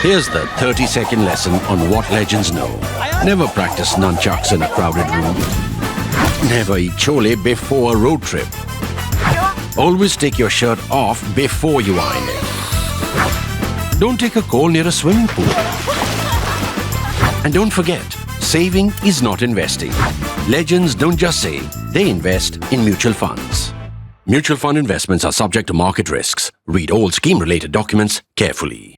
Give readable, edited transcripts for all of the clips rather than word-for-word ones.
Here's the 30-second lesson on what legends know. Never practice nunchucks in a crowded room. Never eat chole before a road trip. Always take your shirt off before you iron it. Don't take a call near a swimming pool. And don't forget, saving is not investing. Legends don't just save, they invest in mutual funds. Mutual fund investments are subject to market risks. Read all scheme-related documents carefully.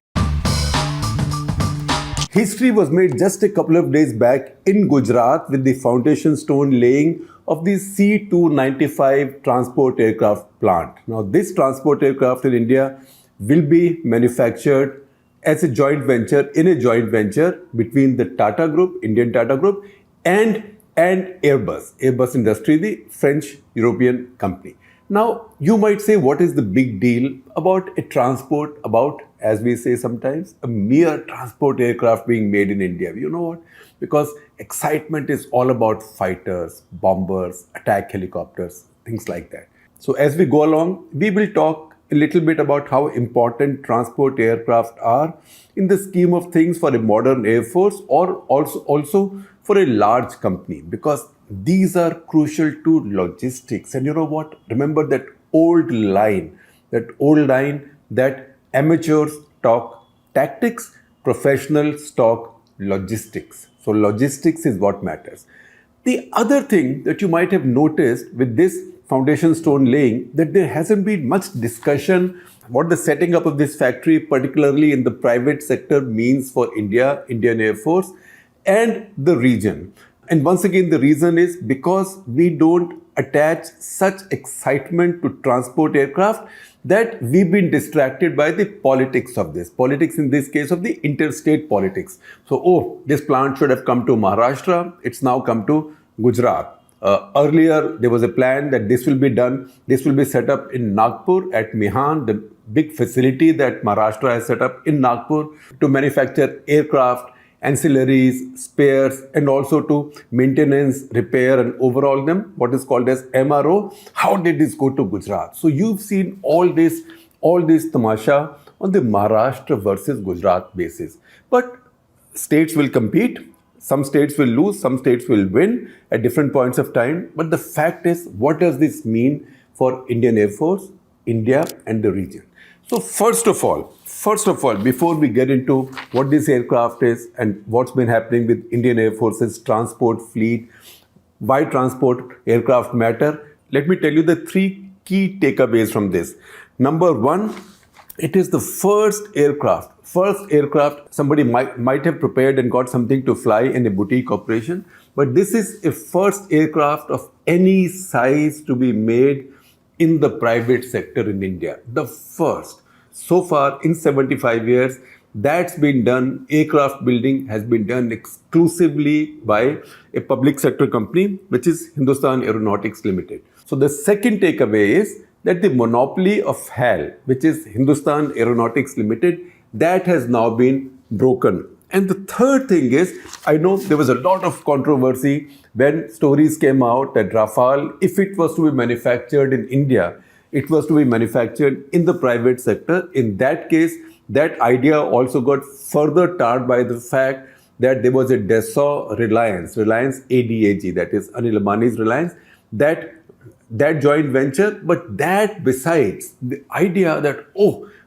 History was made just a couple of days back in Gujarat with the foundation stone laying of the C-295 transport aircraft plant. Now, this transport aircraft in India will be manufactured as a joint venture, between the Tata Group, Indian Tata Group, and Airbus Industrie, the French-European company. Now, you might say, what is the big deal about a transport, as we say sometimes, a mere transport aircraft being made in India? You know what? Because excitement is all about fighters, bombers, attack helicopters, things like that. So as we go along, we will talk a little bit about how important transport aircraft are in the scheme of things for a modern air force, or also for a large company, because these are crucial to logistics. And you know what? Remember that old line that amateurs talk tactics, professionals talk logistics. So logistics is what matters. The other thing that you might have noticed with this foundation stone laying, that there hasn't been much discussion what the setting up of this factory, particularly in the private sector, means for India, Indian Air Force, and the region. And once again, the reason is because we don't attach such excitement to transport aircraft, that we've been distracted by the politics of this. Politics in this case of the interstate politics. So, this plant should have come to Maharashtra. It's now come to Gujarat. Earlier, there was a plan that this will be set up in Nagpur at Mihan, the big facility that Maharashtra has set up in Nagpur to manufacture aircraft, ancillaries, spares, and also to maintenance, repair, and overhaul them, what is called as MRO. How did this go to Gujarat? So you've seen all this tamasha on the Maharashtra versus Gujarat basis. But states will compete. Some states will lose, some states will win at different points of time. But the fact is, what does this mean for Indian Air Force, India, and the region? So first of all, before we get into what this aircraft is and what's been happening with Indian Air Force's transport fleet, why transport aircraft matter, let me tell you the three key takeaways from this. Number one, it is the first aircraft. Somebody might have prepared and got something to fly in a boutique operation, but this is a first aircraft of any size to be made in the private sector in India. The first. So far, in 75 years, that's been done. Aircraft building has been done exclusively by a public sector company, which is Hindustan Aeronautics Limited. So the second takeaway is that the monopoly of HAL, which is Hindustan Aeronautics Limited, that has now been broken. And the third thing is, I know there was a lot of controversy when stories came out that Rafale, if it was to be manufactured in India, it was to be manufactured in the private sector. In that case, that idea also got further tarred by the fact that there was a Dassault Reliance ADAG, that is Anil Ambani's Reliance, that joint venture. But that besides, the idea that,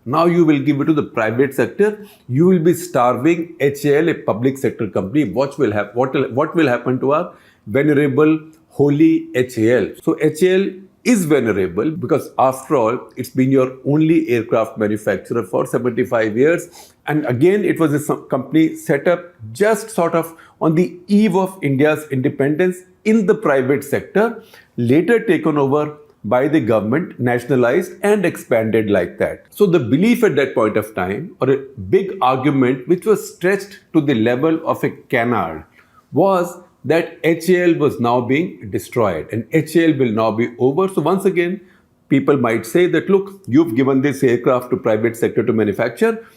now you will give it to the private sector, you will be starving HAL, a public sector company. What will happen to our venerable, holy HAL? So HAL is venerable because after all, it's been your only aircraft manufacturer for 75 years. And again, it was a company set up just sort of on the eve of India's independence in the private sector, later taken over by the government, nationalized and expanded like that. So the belief at that point of time, or a big argument which was stretched to the level of a canard, was that HAL was now being destroyed and HAL will now be over. So once again, people might say that, look, you've given this aircraft to private sector to manufacture.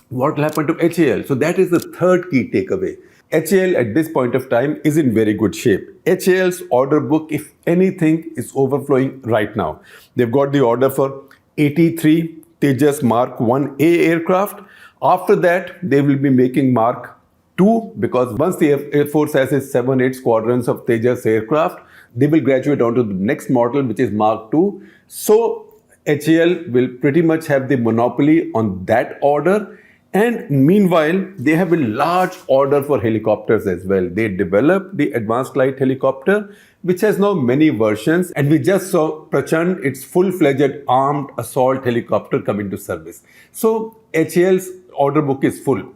What will happen to HAL? So that is the third key takeaway. HAL at this point of time is in very good shape. HAL's order book, if anything, is overflowing right now. They've got the order for 83 Tejas Mark 1A aircraft. After that, they will be making Mark 2 because once the Air Force has its 7-8 squadrons of Tejas aircraft, they will graduate onto the next model, which is Mark 2. So HAL will pretty much have the monopoly on that order. And meanwhile, they have a large order for helicopters as well. They developed the Advanced Light Helicopter, which has now many versions. And we just saw Prachand, its full-fledged armed assault helicopter come into service. So HAL's order book is full.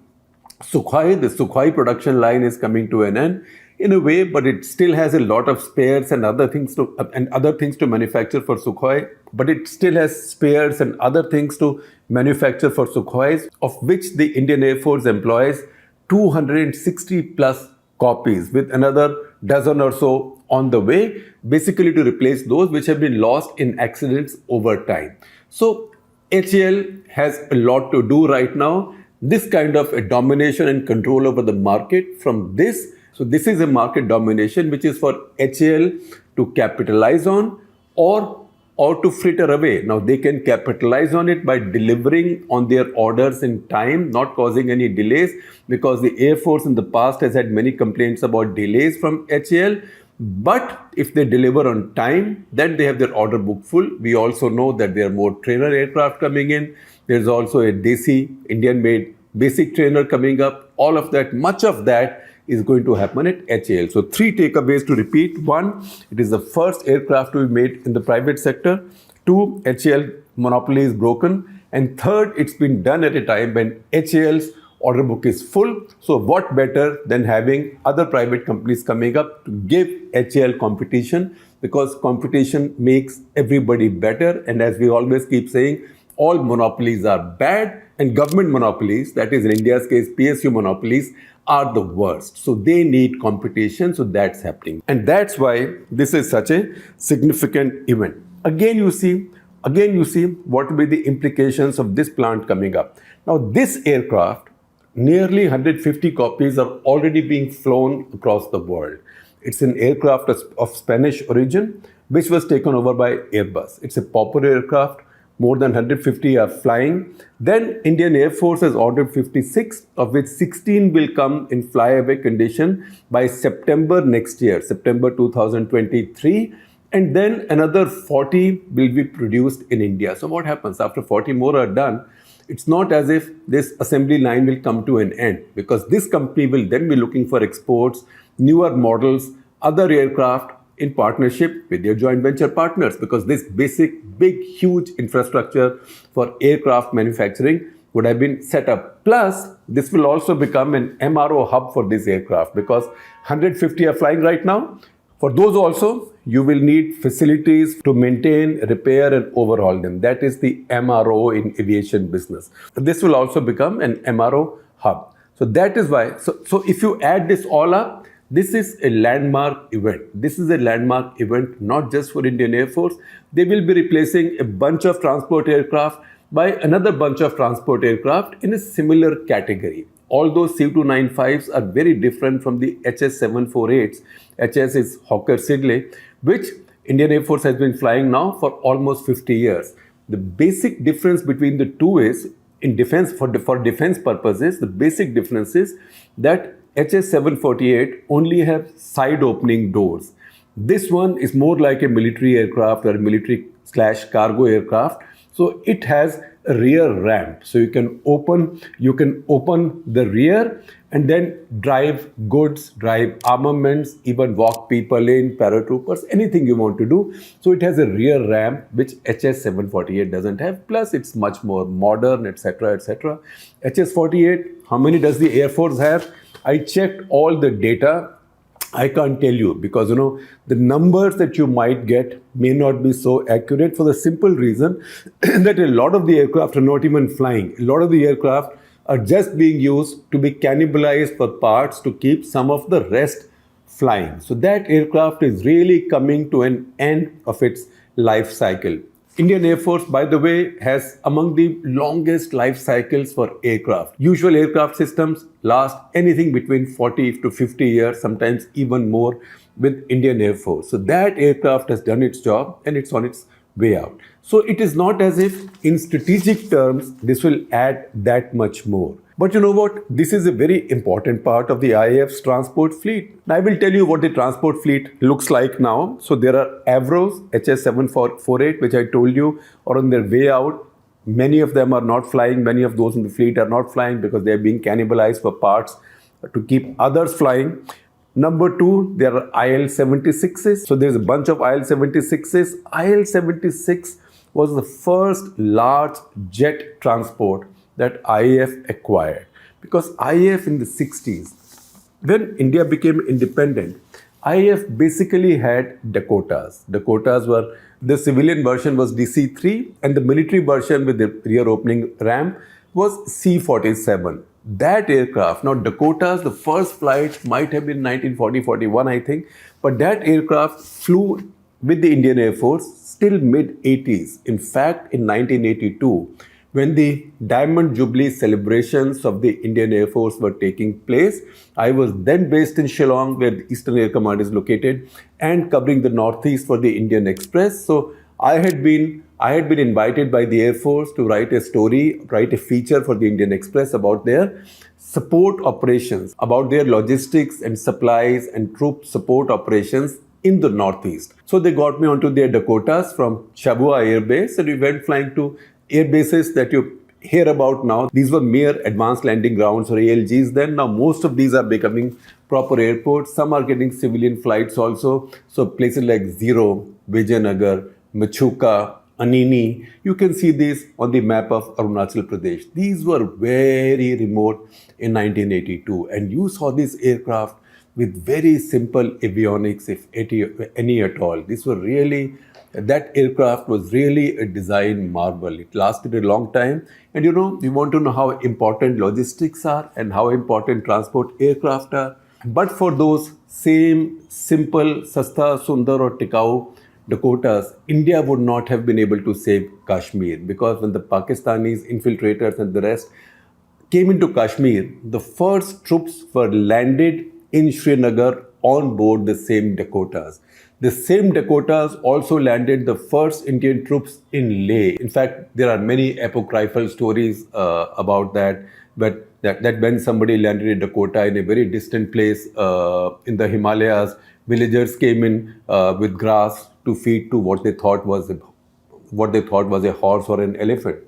The Sukhoi production line is coming to an end in a way, but it still has a lot of spares and other things to manufacture for Sukhoi. But it still has spares and other things to manufacture for Sukhois, of which the Indian Air Force employs 260 plus copies, with another dozen or so on the way, basically to replace those which have been lost in accidents over time. So HAL has a lot to do right now. This kind of a domination and control over the market from this. So this is a market domination which is for HAL to capitalize on or to fritter away. Now they can capitalize on it by delivering on their orders in time, not causing any delays, because the Air Force in the past has had many complaints about delays from HAL. But if they deliver on time, then they have their order book full. We also know that there are more trainer aircraft coming in. There's also a Desi, Indian-made basic trainer coming up. All of that, much of that is going to happen at HAL. So 3 takeaways to repeat. 1, it is the first aircraft to be made in the private sector. 2, HAL monopoly is broken. And 3rd, it's been done at a time when HAL's order book is full. So what better than having other private companies coming up to give HAL competition, because competition makes everybody better. And as we always keep saying, all monopolies are bad, and government monopolies, that is in India's case PSU monopolies, are the worst. So they need competition. So that's happening. And that's why this is such a significant event. Again, you see what will be the implications of this plant coming up. Now, this aircraft, nearly 150 copies are already being flown across the world. It's an aircraft of Spanish origin, which was taken over by Airbus. It's a popular aircraft. More than 150 are flying. Then Indian Air Force has ordered 56, of which 16 will come in flyaway condition by September next year, September 2023. And then another 40 will be produced in India. So what happens after 40 more are done? It's not as if this assembly line will come to an end, because this company will then be looking for exports, newer models, other aircraft in partnership with their joint venture partners, because this basic, big, huge infrastructure for aircraft manufacturing would have been set up. Plus, this will also become an MRO hub for this aircraft, because 150 are flying right now. For those also, you will need facilities to maintain, repair and overhaul them. That is the MRO in aviation business. This will also become an MRO hub. So that is why, so if you add this all up, this is a landmark event. This is a landmark event not just for Indian Air Force. They will be replacing a bunch of transport aircraft by another bunch of transport aircraft in a similar category. All those C-295s are very different from the HS-748s. HS is Hawker Siddeley, which Indian Air Force has been flying now for almost 50 years. The basic difference between the two is, in defense, for defense purposes, the basic difference is that HS-748 only have side opening doors. This one is more like a military aircraft or a military/cargo aircraft. So it has a rear ramp. So you can open the rear and then drive goods, drive armaments, even walk people in, paratroopers, anything you want to do. So it has a rear ramp, which HS-748 doesn't have. Plus it's much more modern, etc., etc. HS-48, how many does the Air Force have? I checked all the data. I can't tell you, because the numbers that you might get may not be so accurate, for the simple reason that a lot of the aircraft are not even flying. A lot of the aircraft are just being used to be cannibalized for parts to keep some of the rest flying. So that aircraft is really coming to an end of its life cycle. Indian Air Force, by the way, has among the longest life cycles for aircraft. Usual aircraft systems last anything between 40 to 50 years, sometimes even more with Indian Air Force. So that aircraft has done its job and it's on its way out. So it is not as if in strategic terms this will add that much more. But you know what? This is a very important part of the IAF's transport fleet. I will tell you what the transport fleet looks like now. So there are Avros HS748, which I told you are on their way out. Many of them are not flying. Many of those in the fleet are not flying because they are being cannibalized for parts to keep others flying. Number two, there are IL-76s. So there's a bunch of IL-76s. IL-76 was the first large jet transport that IAF acquired. Because IAF in the 60s, when India became independent, IAF basically had Dakotas. Dakotas were, the civilian version was DC-3 and the military version with the rear opening ram was C-47. That aircraft, now Dakotas, the first flight might have been 1940-41, I think, but that aircraft flew with the Indian Air Force till mid-80s. In fact, in 1982, when the Diamond Jubilee celebrations of the Indian Air Force were taking place, I was then based in Shillong, where the Eastern Air Command is located, and covering the Northeast for the Indian Express. So I had been invited by the Air Force to write a story, write a feature for the Indian Express about their support operations, about their logistics and supplies and troop support operations in the Northeast. So they got me onto their Dakotas from Shabua Air Base, and we went flying to air bases that you hear about now. These were mere advanced landing grounds or ALGs then. Now most of these are becoming proper airports. Some are getting civilian flights also. So places like Zero, Vijayanagar, Machuka, Anini, you can see these on the map of Arunachal Pradesh. These were very remote in 1982, and you saw this aircraft with very simple avionics, if any at all. These were really, that aircraft was really a design marvel. It lasted a long time. And you know, you want to know how important logistics are and how important transport aircraft are. But for those same simple, Sasta, Sundar or Tikau Dakotas, India would not have been able to save Kashmir, because when the Pakistanis, infiltrators and the rest came into Kashmir, the first troops were landed in Srinagar on board the same Dakotas. The same Dakotas also landed the first Indian troops in Leh. In fact, there are many apocryphal stories about that, but that when somebody landed a Dakota in a very distant place in the Himalayas, villagers came in with grass to feed to what they thought was a horse or an elephant,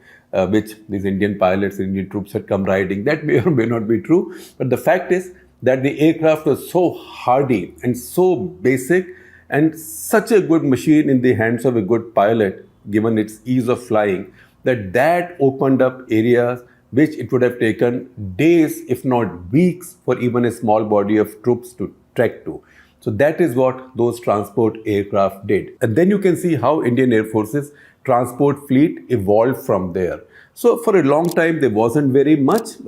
which these Indian pilots, Indian troops had come riding. That may or may not be true, but the fact is that the aircraft was so hardy and so basic and such a good machine in the hands of a good pilot, given its ease of flying, that opened up areas which it would have taken days, if not weeks, for even a small body of troops to trek to. So that is what those transport aircraft did. And then you can see how Indian Air Force's transport fleet evolved from there. So for a long time, there wasn't very much.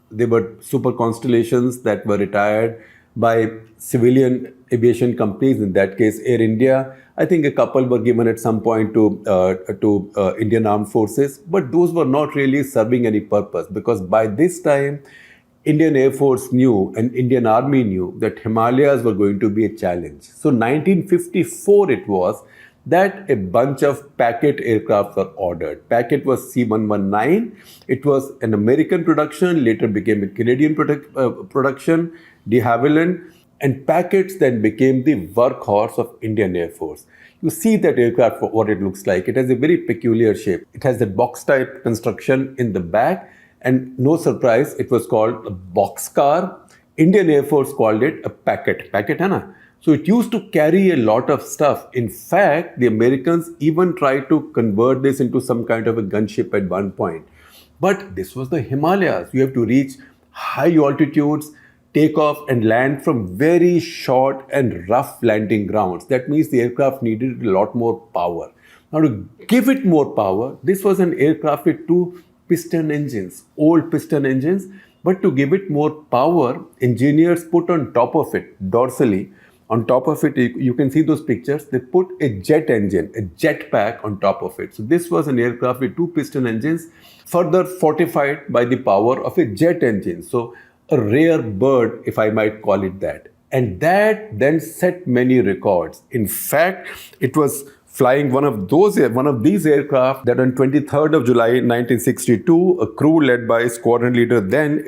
There were super constellations that were retired by civilian aviation companies, in that case Air India. I think a couple were given at some point to Indian Armed Forces, but those were not really serving any purpose, because by this time Indian Air Force knew and Indian Army knew that Himalayas were going to be a challenge. So 1954 it was that a bunch of Packet aircraft were ordered. Packet was C-119. It was an American production, later became a Canadian production, de Havilland, and Packets then became the workhorse of Indian Air Force. You see that aircraft for what it looks like. It has a very peculiar shape. It has a box-type construction in the back, and no surprise, it was called a boxcar. Indian Air Force called it a Packet. Packet, hai na? So it used to carry a lot of stuff. In fact, the Americans even tried to convert this into some kind of a gunship at one point. But this was the Himalayas. You have to reach high altitudes, take off and land from very short and rough landing grounds. That means the aircraft needed a lot more power. Now to give it more power, this was an aircraft with two piston engines, old piston engines. But to give it more power, engineers put on top of it, dorsally, on top of it, you can see those pictures, they put a jet engine, a jet pack on top of it. So this was an aircraft with two piston engines, further fortified by the power of a jet engine. So a rare bird, if I might call it that. And that then set many records. In fact, it was flying one of these aircraft that on 23rd of July 1962, a crew led by squadron leader then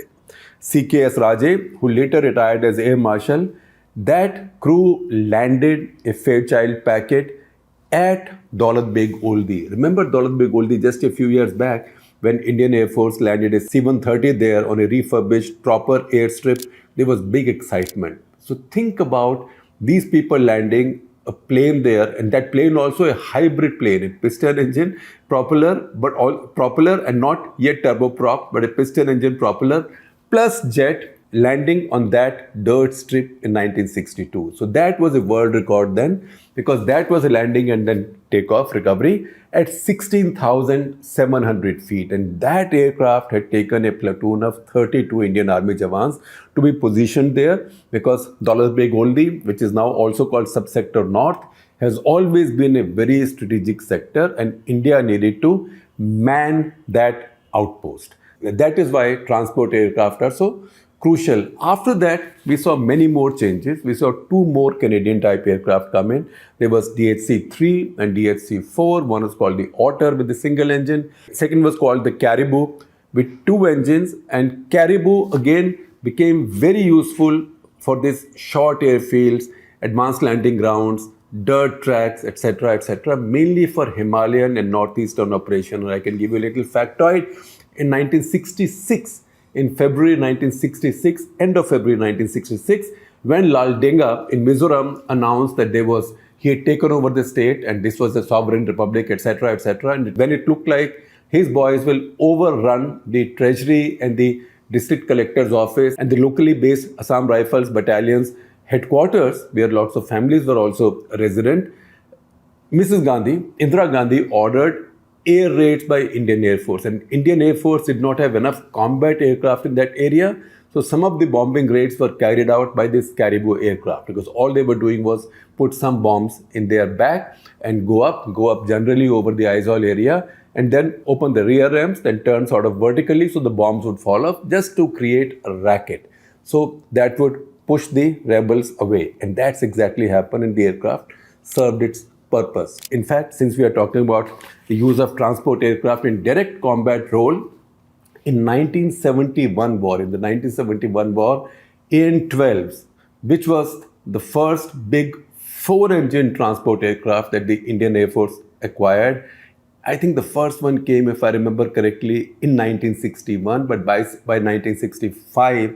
C.K.S. Raje, who later retired as Air Marshal, that crew landed a Fairchild packet at Daulat Beg Oldi. Remember Daulat Beg Oldi just a few years back when Indian Air Force landed a C-130 there on a refurbished proper airstrip? There was big excitement. So think about these people landing a plane there, and that plane also a hybrid plane, a piston engine propeller, but all propeller and not yet turboprop, but a piston engine propeller plus jet landing on that dirt strip in 1962. So that was a world record then, because that was a landing and then takeoff recovery at 16,700 feet. And that aircraft had taken a platoon of 32 Indian Army Jawans to be positioned there, because Daulat Beg Oldi, which is now also called Subsector North, has always been a very strategic sector, and India needed to man that outpost. That is why transport aircraft are so crucial. After that, we saw many more changes. We saw two more Canadian type aircraft come in. There was DHC-3 and DHC-4. One was called the Otter with a single engine. Second was called the Caribou with two engines. And Caribou again became very useful for these short airfields, advanced landing grounds, dirt tracks, etc., mainly for Himalayan and northeastern operation. And I can give you a little factoid. In 1966, in February 1966, end of February 1966, when Lal Denga in Mizoram announced that he had taken over the state and this was a sovereign republic, etc., and when it looked like his boys will overrun the treasury and the district collector's office and the locally based Assam Rifles battalion's headquarters, where lots of families were also resident, Mrs. Gandhi, Indira Gandhi, ordered air raids by Indian Air Force, and Indian Air Force did not have enough combat aircraft in that area, so some of the bombing raids were carried out by this Caribou aircraft, because all they were doing was put some bombs in their back and go up generally over the Aizawl area, and then open the rear ramps, then turn sort of vertically so the bombs would fall off, just to create a racket. So that would push the rebels away, and that's exactly happened, and the aircraft served its purpose. In fact, since we are talking about the use of transport aircraft in direct combat role, in the 1971 war, AN-12s, which was the first big four-engine transport aircraft that the Indian Air Force acquired. I think the first one came, if I remember correctly, in 1961, but by 1965,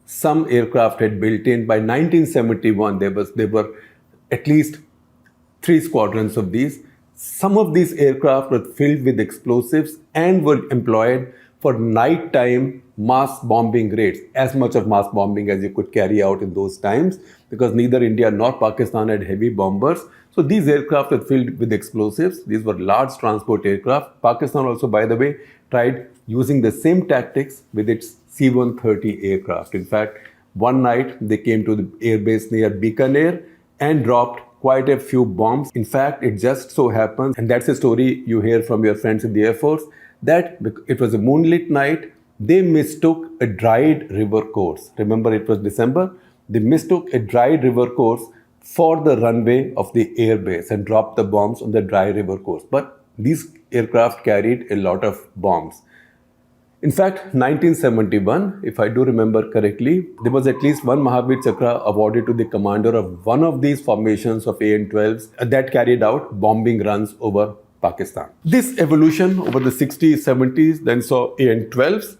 some aircraft had built in. By 1971, there were at least 3 squadrons of these. Some of these aircraft were filled with explosives and were employed for nighttime mass bombing raids, as much of mass bombing as you could carry out in those times, because neither India nor Pakistan had heavy bombers. So these aircraft were filled with explosives. These were large transport aircraft. Pakistan also, by the way, tried using the same tactics with its C-130 aircraft. In fact, one night they came to the airbase near Bikaner and dropped quite a few bombs. In fact, it just so happens, and that's a story you hear from your friends in the Air Force, that it was a moonlit night, they mistook a dried river course. Remember, it was December. They mistook a dried river course for the runway of the airbase and dropped the bombs on the dry river course. But these aircraft carried a lot of bombs. In fact, 1971, if I do remember correctly, there was at least one Mahavir Chakra awarded to the commander of one of these formations of AN-12s that carried out bombing runs over Pakistan. This evolution over the 60s, 70s then saw AN-12s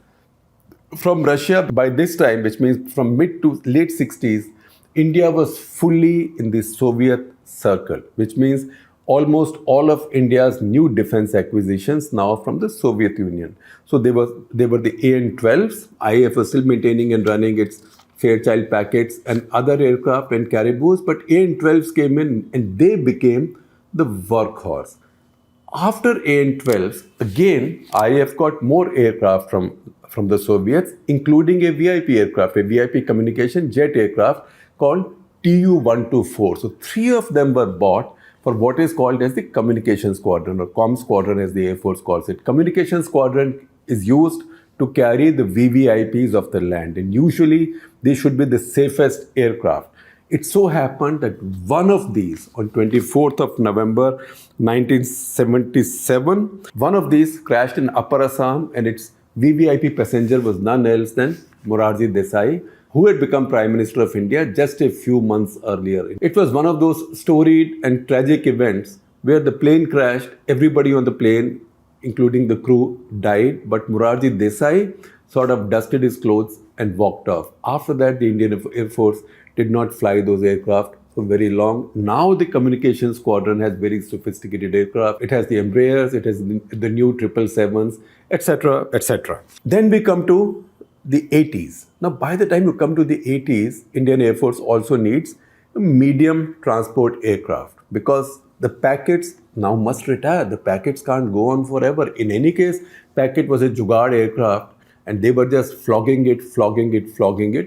from Russia. By this time, which means from mid to late 60s, India was fully in the Soviet circle, which means almost all of India's new defense acquisitions now from the Soviet Union. So they were the AN-12s. IAF was still maintaining and running its Fairchild packets and other aircraft and Caribous, but AN-12s came in and they became the workhorse. After AN-12s, again, IAF got more aircraft from the Soviets, including a VIP aircraft, a VIP communication jet aircraft called Tu-124. So 3 of them were bought for what is called as the communication squadron, or comm squadron as the Air Force calls it. Communication squadron is used to carry the VVIPs of the land, and usually they should be the safest aircraft. It so happened that one of these, on 24th of November 1977, one of these crashed in Upper Assam, and its VVIP passenger was none else than Morarji Desai, who had become Prime Minister of India just a few months earlier. It was one of those storied and tragic events where the plane crashed, everybody on the plane, including the crew, died, but Morarji Desai sort of dusted his clothes and walked off. After that, the Indian Air Force did not fly those aircraft for very long. Now the communications squadron has very sophisticated aircraft. It has the Embraers, it has the new 777s, etc., etc. Then we come to the 80s. Now, by the time you come to the 80s, Indian Air Force also needs a medium transport aircraft because the packets now must retire. The packets can't go on forever. In any case, packet was a Jugaad aircraft and they were just flogging it.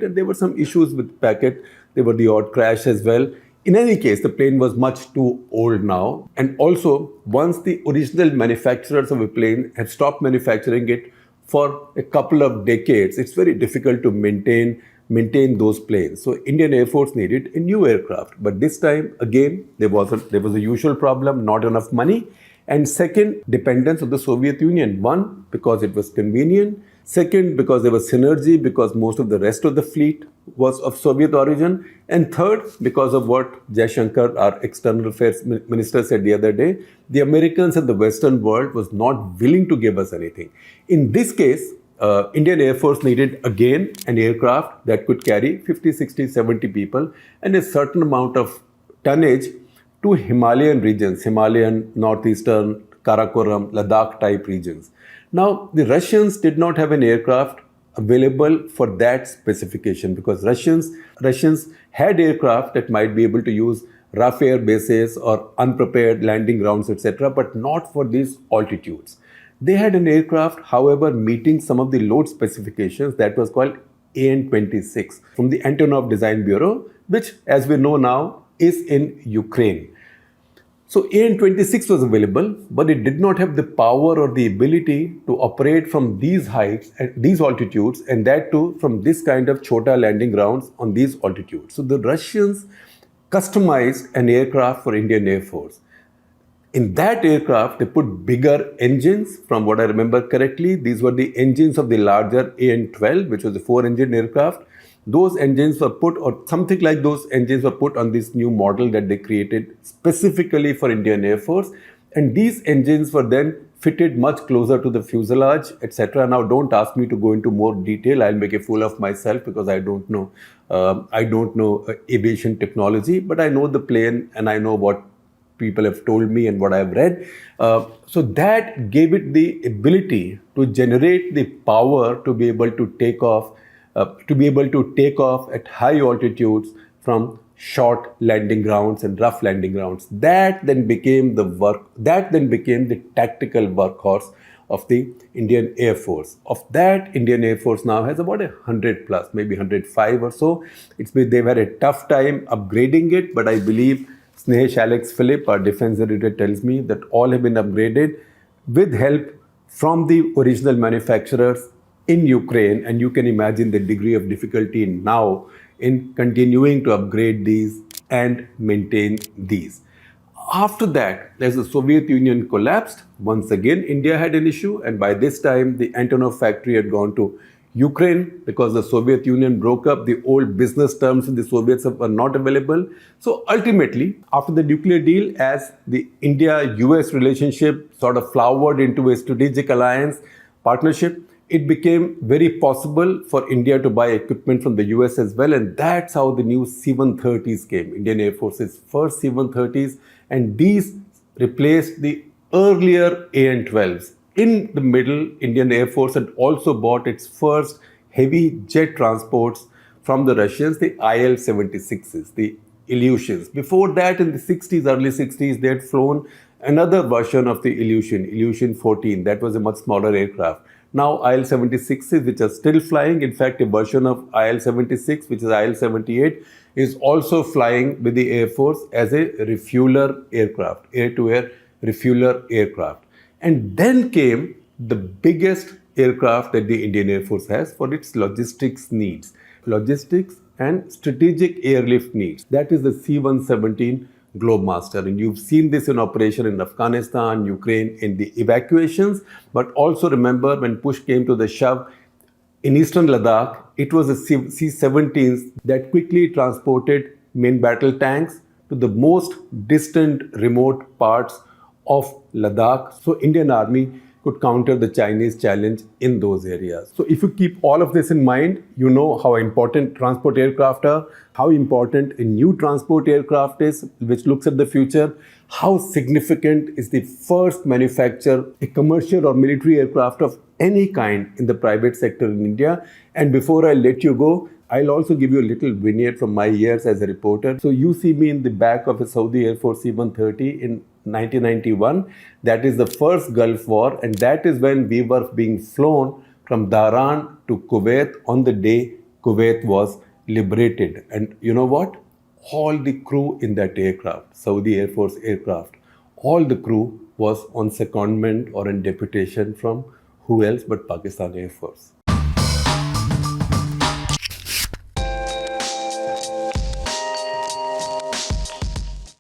And there were some issues with packet. There were the odd crash as well. In any case, the plane was much too old now. And also, once the original manufacturers of a plane had stopped manufacturing it for a couple of decades, it's very difficult to maintain those planes. So Indian Air Force needed a new aircraft. But this time, again, there was a usual problem, not enough money. And second, dependence of the Soviet Union. One, because it was convenient. Second, because there was synergy, because most of the rest of the fleet was of Soviet origin. And third, because of what Jaishankar, our external affairs minister, said the other day, the Americans and the Western world was not willing to give us anything. In this case, Indian Air Force needed again an aircraft that could carry 50, 60, 70 people and a certain amount of tonnage to Himalayan regions, Himalayan, northeastern, Karakoram, Ladakh type regions. Now, the Russians did not have an aircraft available for that specification because Russians had aircraft that might be able to use rough air bases or unprepared landing grounds, etc., but not for these altitudes. They had an aircraft, however, meeting some of the load specifications that was called AN-26 from the Antonov Design Bureau, which, as we know now, is in Ukraine. So AN-26 was available, but it did not have the power or the ability to operate from these heights, at these altitudes, and that too from this kind of chota landing grounds on these altitudes. So the Russians customized an aircraft for Indian Air Force. In that aircraft, they put bigger engines. From what I remember correctly, these were the engines of the larger AN-12, which was a 4-engine aircraft. Those engines were put, or something like those engines were put on this new model that they created specifically for Indian Air Force. And these engines were then fitted much closer to the fuselage, etc. Now, don't ask me to go into more detail. I'll make a fool of myself because I don't know aviation technology, but I know the plane and I know what people have told me and what I've read. So that gave it the ability to generate the power to be able to take off, at high altitudes from short landing grounds and rough landing grounds. That then became the tactical workhorse of the Indian Air Force. Of that, Indian Air Force now has about 100 plus, maybe 105 or so. They've had a tough time upgrading it, but I believe Snehesh Alex Philip, our defense editor, tells me that all have been upgraded with help from the original manufacturers in Ukraine. And you can imagine the degree of difficulty now in continuing to upgrade these and maintain these. After that, as the Soviet Union collapsed, once again India had an issue, and by this time the Antonov factory had gone to Ukraine because the Soviet Union broke up. The old business terms in the Soviets were not available. So ultimately, after the nuclear deal, as the India-US relationship sort of flowered into a strategic alliance partnership, it became very possible for India to buy equipment from the US as well. And that's how the new C-130s came, Indian Air Force's first C-130s. And these replaced the earlier AN-12s. In the middle, Indian Air Force had also bought its first heavy jet transports from the Russians, the IL-76s, the Ilyushins. Before that, in the 60s, early 60s, they had flown another version of the Ilyushin 14. That was a much smaller aircraft. Now IL-76s, which are still flying. In fact, a version of IL-76, which is IL-78, is also flying with the Air Force as a refueler aircraft, air-to-air refueler aircraft. And then came the biggest aircraft that the Indian Air Force has for its logistics needs. Logistics and strategic airlift needs. That is the C-117 Globemaster. And you've seen this in operation in Afghanistan, Ukraine, in the evacuations. But also remember, when push came to the shove, in eastern Ladakh, it was the C-17s that quickly transported main battle tanks to the most distant, remote parts of Ladakh. So Indian Army could counter the Chinese challenge in those areas. So if you keep all of this in mind, you know how important transport aircraft are, how important a new transport aircraft is, which looks at the future, how significant is the first manufacture, a commercial or military aircraft of any kind in the private sector in India. And before I let you go, I'll also give you a little vignette from my years as a reporter. So you see me in the back of a Saudi Air Force C-130 in 1991. That is the first Gulf War, and that is when we were being flown from Dhahran to Kuwait on the day Kuwait was liberated. And you know what? All the crew in that aircraft, Saudi Air Force aircraft, all the crew was on secondment or in deputation from who else but Pakistan Air Force.